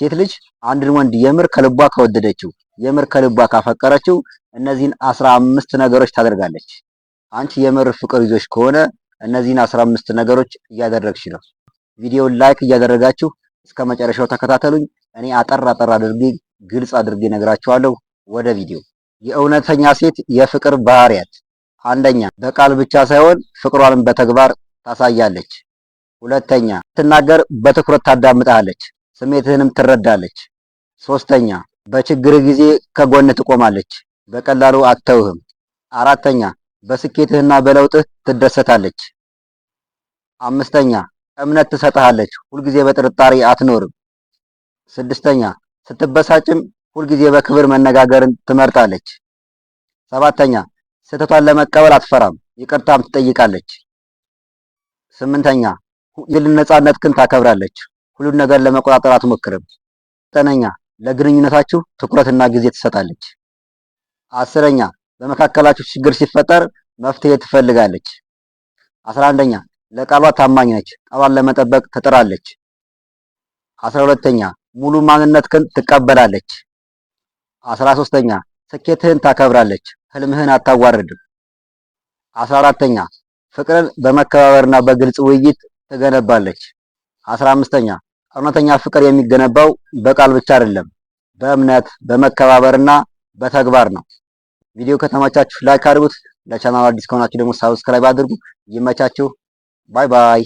ሴት ልጅ አንድን ወንድ የምር ከልቧ ከወደደችው የምር ከልቧ ካፈቀረችው እነዚህን 15 ነገሮች ታደርጋለች። አንቺ የምር ፍቅር ይዞሽ ከሆነ እነዚህን 15 ነገሮች እያደረግሽ ነው። ቪዲዮውን ላይክ እያደረጋችሁ እስከ መጨረሻው ተከታተሉኝ። እኔ አጠር አድርጌ ግልጽ አድርጌ ነግራችኋለሁ። ወደ ቪዲዮ። የእውነተኛ ሴት የፍቅር ባህሪያት፣ አንደኛ በቃል ብቻ ሳይሆን ፍቅሯን በተግባር ታሳያለች። ሁለተኛ ስትናገር በትኩረት ታዳምጣለች፣ ስሜትህንም ትረዳለች። ሶስተኛ በችግር ጊዜ ከጎን ትቆማለች፣ በቀላሉ አትተውህም። አራተኛ በስኬትህና በለውጥህ ትደሰታለች። አምስተኛ እምነት ትሰጥሃለች፣ ሁልጊዜ በጥርጣሬ አትኖርም። ስድስተኛ ስትበሳጭም ሁልጊዜ በክብር መነጋገርን ትመርጣለች። ሰባተኛ ስህተቷን ለመቀበል አትፈራም፣ ይቅርታም ትጠይቃለች። ስምንተኛ የግል ነፃነትህን ታከብራለች፣ ሁሉን ነገር ለመቆጣጠር አትሞክርም። ዘጠነኛ ለግንኙነታችሁ ትኩረትና ጊዜ ትሰጣለች። አስረኛ በመካከላችሁ ችግር ሲፈጠር መፍትሄ ትፈልጋለች። 11ኛ ለቃሏ ታማኝ ነች፣ ቃሏን ለመጠበቅ ትጥራለች። 12ኛ ሙሉ ማንነትህን ትቀበላለች። 13ኛ ስኬትህን ታከብራለች፣ ህልምህን አታዋርድም። 14ኛ ፍቅርን በመከባበርና በግልጽ ውይይት ትገነባለች። 15ኛ እውነተኛ ፍቅር የሚገነባው በቃል ብቻ አይደለም፣ በእምነት በመከባበርና በተግባር ነው። ቪዲዮ ከተመቻችሁ ላይክ አድርጉት። ለቻናሉ አዲስ ከሆናችሁ ደግሞ ሳብስክራይብ አድርጉ። ይመቻችሁ። ባይ ባይ።